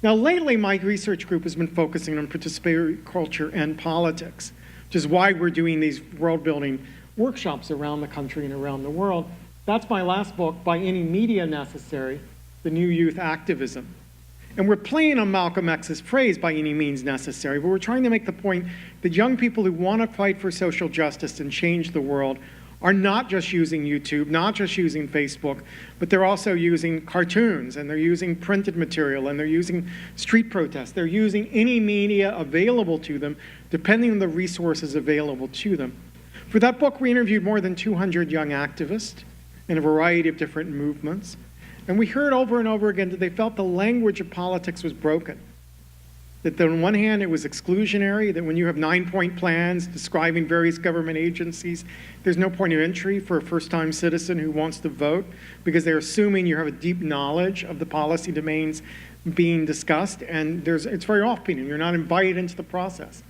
Now, lately, my research group has been focusing on participatory culture and politics, which is why we're doing these world-building workshops around the country and around the world. That's my last book, By Any Media Necessary, The New Youth Activism. And we're playing on Malcolm X's phrase, by any means necessary, but we're trying to make the point that young people who want to fight for social justice and change the world are not just using YouTube, not just using Facebook, but they're also using cartoons, and they're using printed material, and they're using street protests. They're using any media available to them, depending on the resources available to them. For that book, we interviewed more than 200 young activists in a variety of different movements. And we heard over and over again that they felt the language of politics was broken. That on one hand, it was exclusionary, that when you have 9-point plans describing various government agencies, there's no point of entry for a first-time citizen who wants to vote because they're assuming you have a deep knowledge of the policy domains being discussed, and it's very off-putting. You're not invited into the process.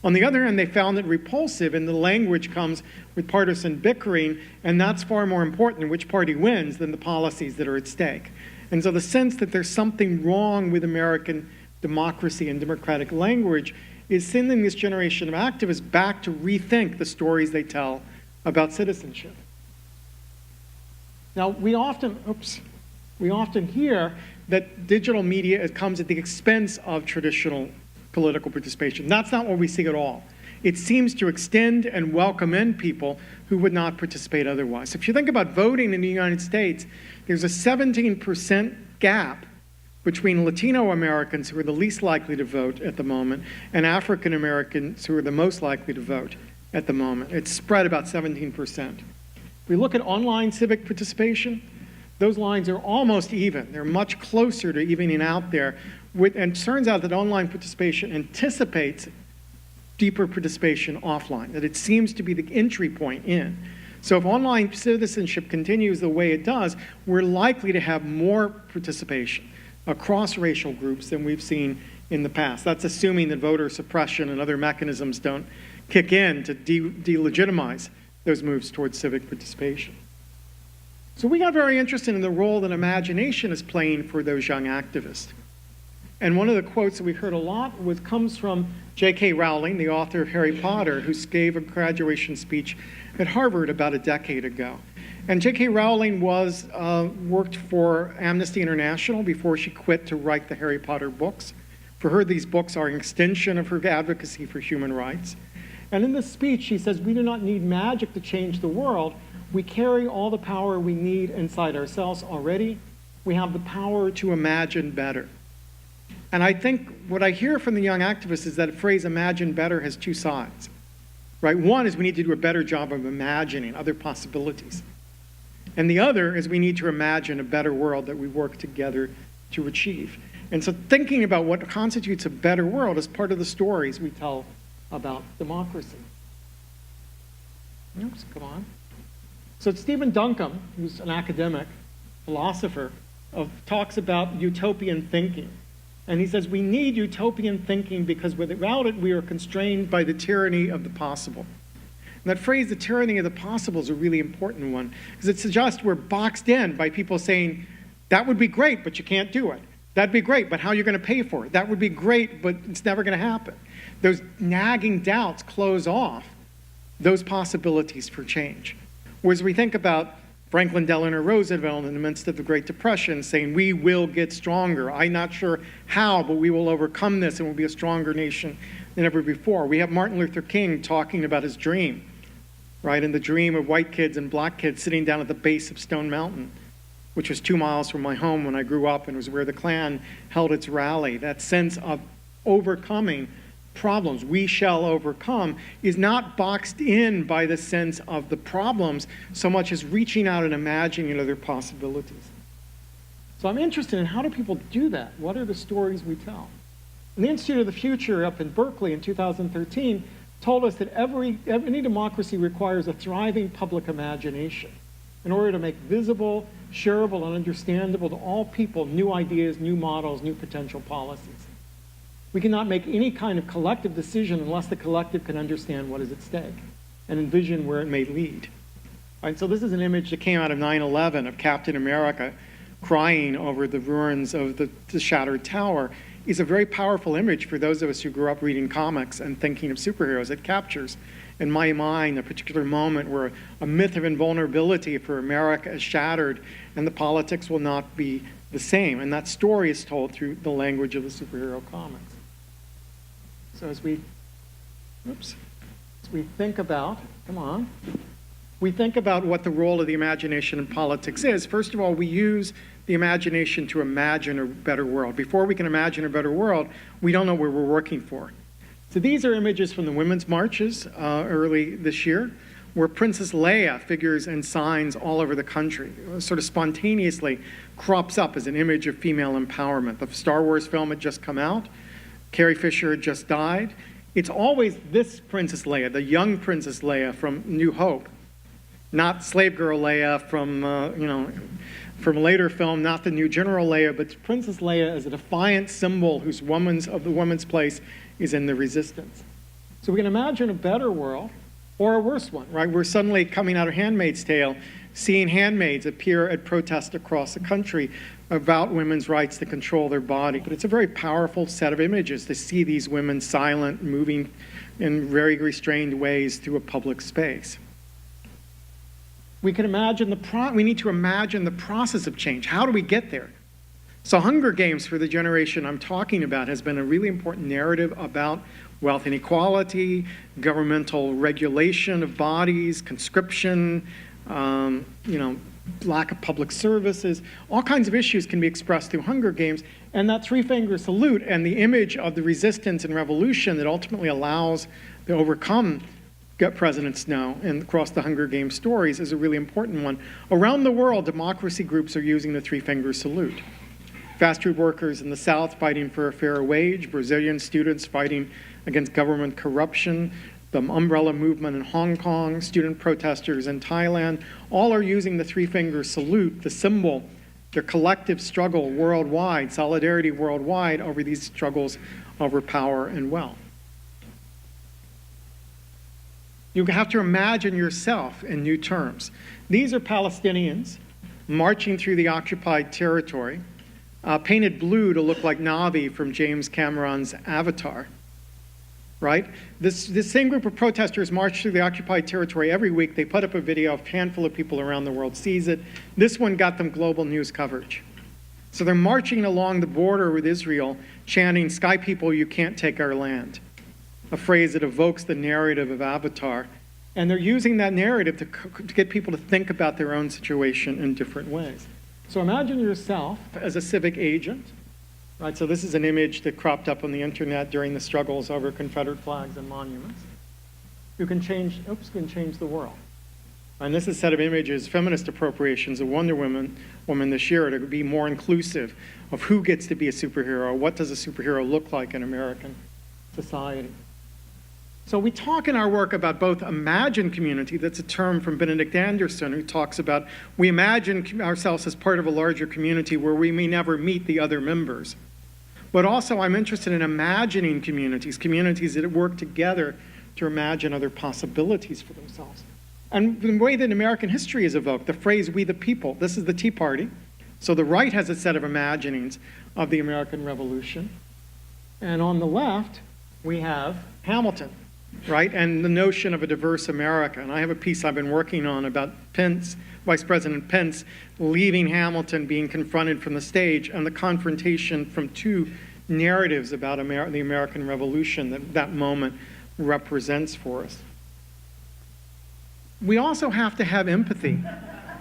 On the other hand, they found it repulsive, and the language comes with partisan bickering, and that's far more important, which party wins, than the policies that are at stake. And so the sense that there's something wrong with American democracy and democratic language is sending this generation of activists back to rethink the stories they tell about citizenship. Now, we often hear that digital media comes at the expense of traditional political participation. That's not what we see at all. It seems to extend and welcome in people who would not participate otherwise. If you think about voting in the United States, there's a 17% gap between Latino Americans, who are the least likely to vote at the moment, and African Americans, who are the most likely to vote at the moment. It's spread about 17%. If we look at online civic participation, those lines are almost even. They're much closer to evening out there. And it turns out that online participation anticipates deeper participation offline, that it seems to be the entry point in. So if online citizenship continues the way it does, we're likely to have more participation across racial groups than we've seen in the past. That's assuming that voter suppression and other mechanisms don't kick in to delegitimize those moves towards civic participation. So we got very interested in the role that imagination is playing for those young activists. And one of the quotes that we heard a lot comes from J.K. Rowling, the author of Harry Potter, who gave a graduation speech at Harvard about a decade ago. And J.K. Rowling worked for Amnesty International before she quit to write the Harry Potter books. For her, these books are an extension of her advocacy for human rights. And in this speech, she says, "We do not need magic to change the world. We carry all the power we need inside ourselves already. We have the power to imagine better." And I think what I hear from the young activists is that the phrase "imagine better" has two sides. Right? One is we need to do a better job of imagining other possibilities. And the other is we need to imagine a better world that we work together to achieve. And so thinking about what constitutes a better world is part of the stories we tell about democracy. Oops, come on. So Stephen Duncombe, who's an academic, philosopher, talks about utopian thinking. And he says, we need utopian thinking because without it, we are constrained by the tyranny of the possible. And that phrase, the tyranny of the possible, is a really important one, because it suggests we're boxed in by people saying, that would be great, but you can't do it. That'd be great, but how are you going to pay for it? That would be great, but it's never going to happen. Those nagging doubts close off those possibilities for change. Whereas we think about Franklin Delano Roosevelt in the midst of the Great Depression saying, we will get stronger. I'm not sure how, but we will overcome this and we'll be a stronger nation than ever before. We have Martin Luther King talking about his dream, right? And the dream of white kids and black kids sitting down at the base of Stone Mountain, which was 2 miles from my home when I grew up, and was where the Klan held its rally. That sense of overcoming problems, we shall overcome, is not boxed in by the sense of the problems so much as reaching out and imagining other possibilities. So I'm interested in, how do people do that? What are the stories we tell? And the Institute of the Future up in Berkeley in 2013 told us that any democracy requires a thriving public imagination in order to make visible, shareable, and understandable to all people new ideas, new models, new potential policies. We cannot make any kind of collective decision unless the collective can understand what is at stake and envision where it may lead. Right, so this is an image that came out of 9/11 of Captain America crying over the ruins of the shattered tower. Is a very powerful image for those of us who grew up reading comics and thinking of superheroes. It captures, in my mind, a particular moment where a myth of invulnerability for America is shattered and the politics will not be the same. And that story is told through the language of the superhero comics. So as we think about, we think about what the role of the imagination in politics is. First of all, we use the imagination to imagine a better world. Before we can imagine a better world, we don't know where we're working for. So these are images from the women's marches early this year, where Princess Leia figures and signs all over the country. Sort of spontaneously crops up as an image of female empowerment. The Star Wars film had just come out. Carrie Fisher had just died. It's always this Princess Leia, the young Princess Leia from New Hope, not slave girl Leia from from a later film, not the new General Leia, but Princess Leia as a defiant symbol whose of the woman's place is in the resistance. So we can imagine a better world or a worse one, right? We're suddenly coming out of Handmaid's Tale, seeing handmaids appear at protests across the country about women's rights to control their body. But it's a very powerful set of images to see these women silent, moving in very restrained ways through a public space. We can imagine we need to imagine the process of change. How do we get there? So Hunger Games, for the generation I'm talking about, has been a really important narrative about wealth inequality, governmental regulation of bodies, conscription, lack of public services. All kinds of issues can be expressed through Hunger Games. And that three-finger salute and the image of the resistance and revolution that ultimately allows to overcome President Snow and across the Hunger Games stories is a really important one. Around the world, democracy groups are using the three-finger salute. Fast food workers in the South fighting for a fair wage, Brazilian students fighting against government corruption, the umbrella movement in Hong Kong, student protesters in Thailand, all are using the three-finger salute, the symbol, their collective struggle worldwide, solidarity worldwide over these struggles over power and wealth. You have to imagine yourself in new terms. These are Palestinians marching through the occupied territory, painted blue to look like Na'vi from James Cameron's Avatar, right? This same group of protesters march through the occupied territory every week. They put up a video, a handful of people around the world sees it. This one got them global news coverage. So they're marching along the border with Israel, chanting, "Sky people, you can't take our land," a phrase that evokes the narrative of Avatar. And they're using that narrative to get people to think about their own situation in different ways. So imagine yourself as a civic agent, right? So this is an image that cropped up on the internet during the struggles over Confederate flags and monuments. You can change the world. And this is a set of images, feminist appropriations of Wonder Woman this year to be more inclusive of who gets to be a superhero, what does a superhero look like in American society. So we talk in our work about both imagined community, that's a term from Benedict Anderson, who talks about we imagine ourselves as part of a larger community where we may never meet the other members. But also I'm interested in imagining communities, communities that work together to imagine other possibilities for themselves. And the way that American history is evoked, the phrase, we the people, this is the Tea Party. So the right has a set of imaginings of the American Revolution. And on the left, we have Hamilton, right? And the notion of a diverse America. And I have a piece I've been working on about Pence, Vice President Pence, leaving Hamilton, being confronted from the stage, and the confrontation from two narratives about the American Revolution that that moment represents for us. We also have to have empathy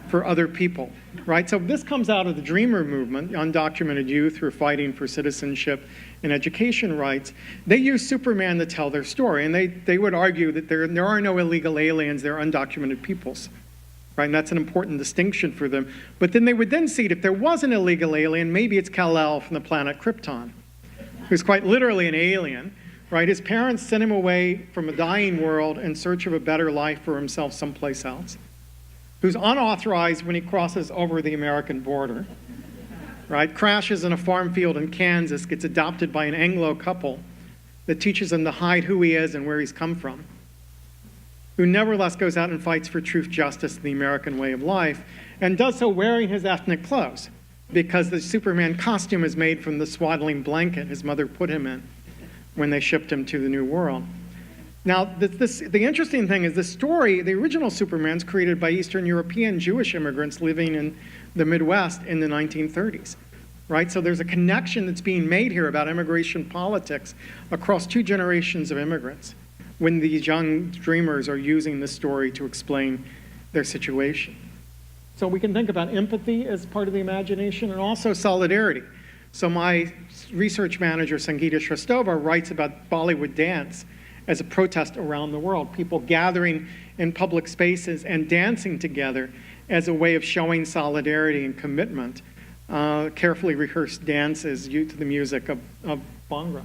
for other people, right? So this comes out of the Dreamer movement, undocumented youth who are fighting for citizenship and education rights. They use Superman to tell their story, and they would argue that there are no illegal aliens, there are undocumented peoples, right? And that's an important distinction for them. But then they would then see that if there was an illegal alien, maybe it's Kal-El from the planet Krypton, who's quite literally an alien, right? His parents sent him away from a dying world in search of a better life for himself someplace else, who's unauthorized when he crosses over the American border, right? Crashes in a farm field in Kansas, gets adopted by an Anglo couple that teaches him to hide who he is and where he's come from, who nevertheless goes out and fights for truth, justice, and the American way of life, and does so wearing his ethnic clothes, because the Superman costume is made from the swaddling blanket his mother put him in when they shipped him to the New World. Now, the interesting thing is the story, the original Superman's created by Eastern European Jewish immigrants living in the Midwest in the 1930s, right? So there's a connection that's being made here about immigration politics across two generations of immigrants when these young dreamers are using this story to explain their situation. So we can think about empathy as part of the imagination and also solidarity. So my research manager, Sangeeta Shrestova, writes about Bollywood dance as a protest around the world, people gathering in public spaces and dancing together as a way of showing solidarity and commitment. Carefully rehearsed dances to the music of Bhangra.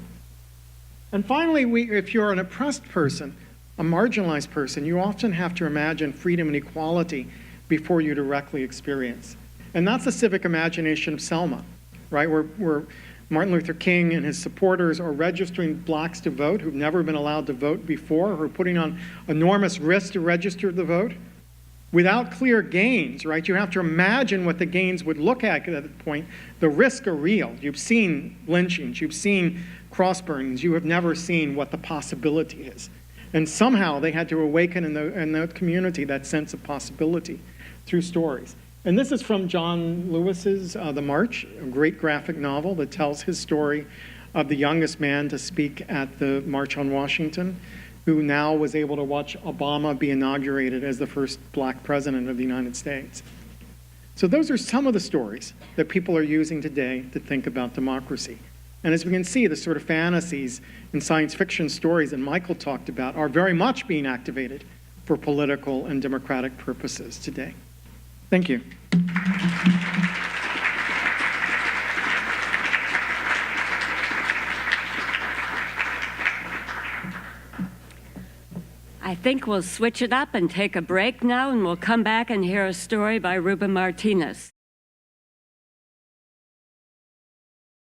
And finally, if you're an oppressed person, a marginalized person, you often have to imagine freedom and equality before you directly experience. And that's the civic imagination of Selma, right? Where Martin Luther King and his supporters are registering blacks to vote who've never been allowed to vote before, who are putting on enormous risks to register to vote without clear gains, right? You have to imagine what the gains would look at that point. The risks are real. You've seen lynchings, you've seen cross burnings, you have never seen what the possibility is. And somehow they had to awaken in the community that sense of possibility through stories. And this is from John Lewis's The March, a great graphic novel that tells his story of the youngest man to speak at the March on Washington, who now was able to watch Obama be inaugurated as the first black president of the United States. So those are some of the stories that people are using today to think about democracy. And as we can see, the sort of fantasies and science fiction stories that Michael talked about are very much being activated for political and democratic purposes today. Thank you. I think we'll switch it up and take a break now, and we'll come back and hear a story by Ruben Martinez.